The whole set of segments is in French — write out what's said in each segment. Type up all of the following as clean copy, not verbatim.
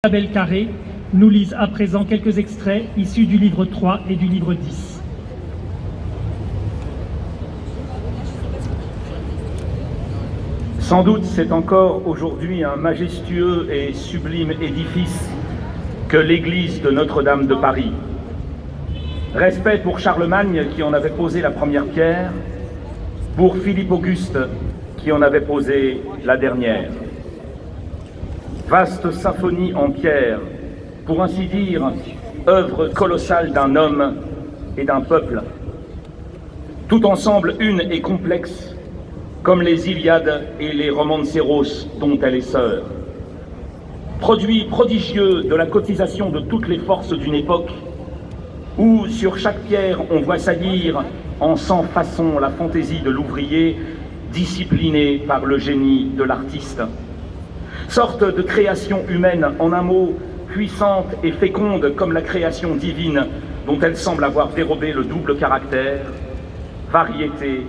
Isabelle Carré nous lise à présent quelques extraits issus du livre 3 et du livre 10. Sans doute c'est encore aujourd'hui un majestueux et sublime édifice que l'église de Notre-Dame de Paris. Respect pour Charlemagne qui en avait posé la première pierre, pour Philippe Auguste qui en avait posé la dernière. Vaste symphonie en pierre, pour ainsi dire, œuvre colossale d'un homme et d'un peuple. Tout ensemble une et complexe, comme les Iliades et les romanceros dont elle est sœur. Produit prodigieux de la cotisation de toutes les forces d'une époque, où sur chaque pierre on voit saillir en 100 façons la fantaisie de l'ouvrier, disciplinée par le génie de l'artiste. Sorte de création humaine, en un mot, puissante et féconde comme la création divine, dont elle semble avoir dérobé le double caractère, variété,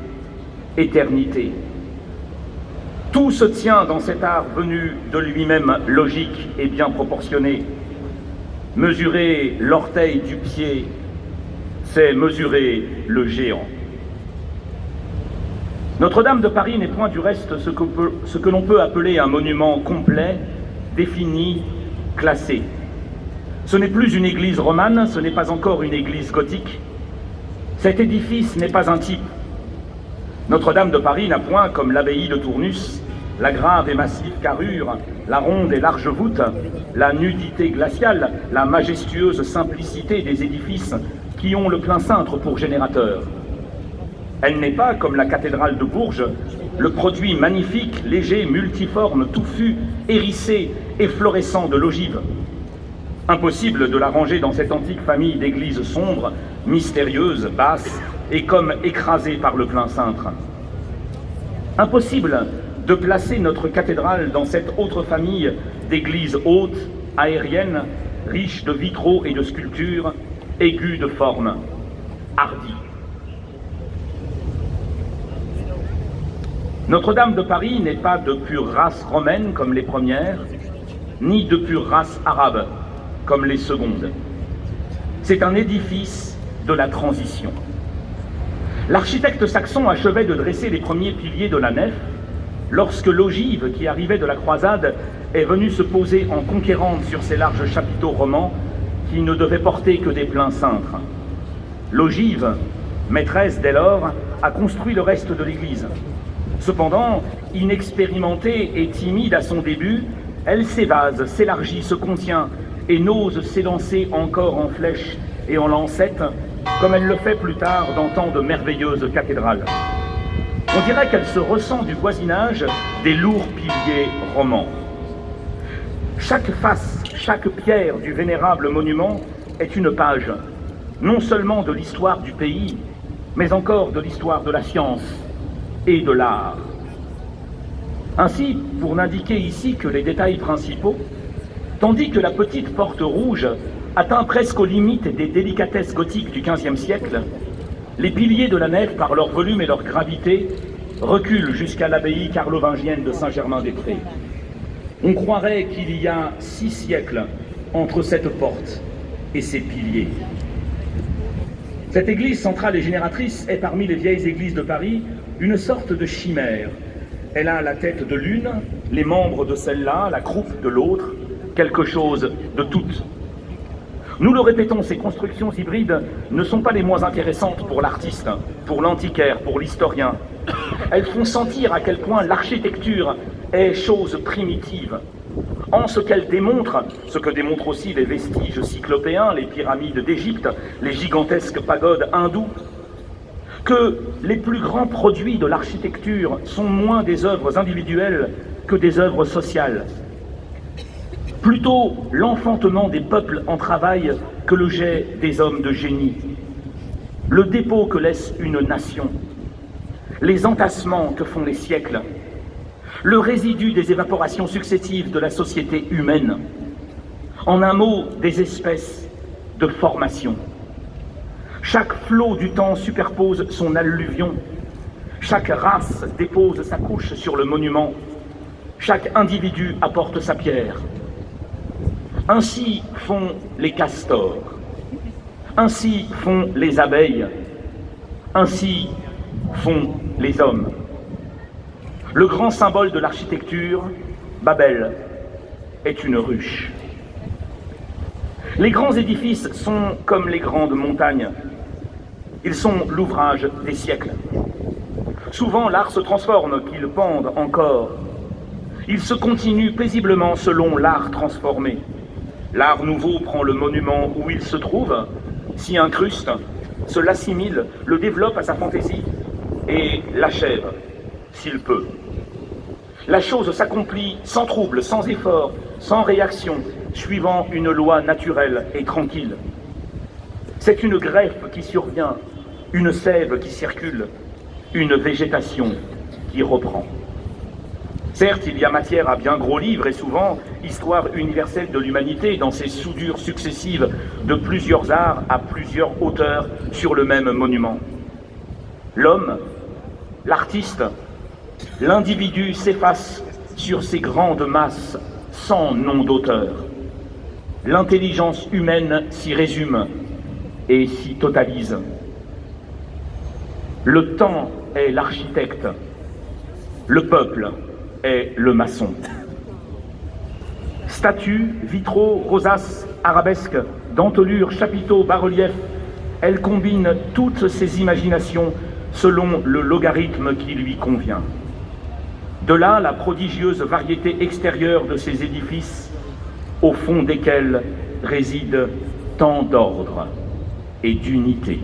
éternité. Tout se tient dans cet art venu de lui-même logique et bien proportionné. Mesurer l'orteil du pied, c'est mesurer le géant. Notre-Dame de Paris n'est point du reste ce que l'on peut appeler un monument complet, défini, classé. Ce n'est plus une église romane, ce n'est pas encore une église gothique. Cet édifice n'est pas un type. Notre-Dame de Paris n'a point, comme l'abbaye de Tournus, la grave et massive carrure, la ronde et large voûte, la nudité glaciale, la majestueuse simplicité des édifices qui ont le plein cintre pour générateur. Elle n'est pas, comme la cathédrale de Bourges, le produit magnifique, léger, multiforme, touffu, hérissé, efflorescent de l'ogive. Impossible de la ranger dans cette antique famille d'églises sombres, mystérieuses, basses, et comme écrasée par le plein cintre. Impossible de placer notre cathédrale dans cette autre famille d'églises hautes, aériennes, riches de vitraux et de sculptures, aiguës de forme, hardies. Notre-Dame de Paris n'est pas de pure race romaine comme les premières, ni de pure race arabe comme les secondes. C'est un édifice de la transition. L'architecte saxon achevait de dresser les premiers piliers de la nef lorsque l'ogive qui arrivait de la croisade est venue se poser en conquérante sur ces larges chapiteaux romans qui ne devaient porter que des pleins cintres. L'ogive, maîtresse dès lors, a construit le reste de l'église. Cependant, inexpérimentée et timide à son début, elle s'évase, s'élargit, se contient et n'ose s'élancer encore en flèche et en lancette, comme elle le fait plus tard dans tant de merveilleuses cathédrales. On dirait qu'elle se ressent du voisinage des lourds piliers romans. Chaque face, chaque pierre du vénérable monument est une page, non seulement de l'histoire du pays, mais encore de l'histoire de la science et de l'art. Ainsi, pour n'indiquer ici que les détails principaux, tandis que la petite porte rouge atteint presque aux limites des délicatesses gothiques du XVe siècle, les piliers de la nef, par leur volume et leur gravité, reculent jusqu'à l'abbaye carlovingienne de Saint-Germain-des-Prés. On croirait qu'il y a 6 siècles entre cette porte et ces piliers. Cette église centrale et génératrice est parmi les vieilles églises de Paris une sorte de chimère. Elle a la tête de l'une, les membres de celle-là, la croupe de l'autre, quelque chose de toutes. Nous le répétons, ces constructions hybrides ne sont pas les moins intéressantes pour l'artiste, pour l'antiquaire, pour l'historien. Elles font sentir à quel point l'architecture est chose primitive, en ce qu'elle démontre, ce que démontrent aussi les vestiges cyclopéens, les pyramides d'Égypte, les gigantesques pagodes hindoues, que les plus grands produits de l'architecture sont moins des œuvres individuelles que des œuvres sociales. Plutôt l'enfantement des peuples en travail que le jet des hommes de génie. Le dépôt que laisse une nation. Les entassements que font les siècles. Le résidu des évaporations successives de la société humaine. En un mot, des espèces de formation. Chaque flot du temps superpose son alluvion. Chaque race dépose sa couche sur le monument. Chaque individu apporte sa pierre. Ainsi font les castors, ainsi font les abeilles, ainsi font les hommes. Le grand symbole de l'architecture, Babel, est une ruche. Les grands édifices sont comme les grandes montagnes. Ils sont l'ouvrage des siècles. Souvent, l'art se transforme, qu'il pende encore. Il se continue paisiblement selon l'art transformé. L'art nouveau prend le monument où il se trouve, s'y incruste, se l'assimile, le développe à sa fantaisie et l'achève, s'il peut. La chose s'accomplit sans trouble, sans effort, sans réaction, suivant une loi naturelle et tranquille. C'est une greffe qui survient, une sève qui circule, une végétation qui reprend. Certes, il y a matière à bien gros livres et souvent histoire universelle de l'humanité dans ces soudures successives de plusieurs arts à plusieurs hauteurs sur le même monument. L'homme, l'artiste, l'individu s'efface sur ces grandes masses sans nom d'auteur. L'intelligence humaine s'y résume et s'y totalise. Le temps est l'architecte, le peuple est le maçon. Statues, vitraux, rosaces, arabesques, dentelures, chapiteaux, bas-reliefs, elles combinent toutes ces imaginations selon le logarithme qui lui convient. De là la prodigieuse variété extérieure de ces édifices, au fond desquels réside tant d'ordre et d'unité.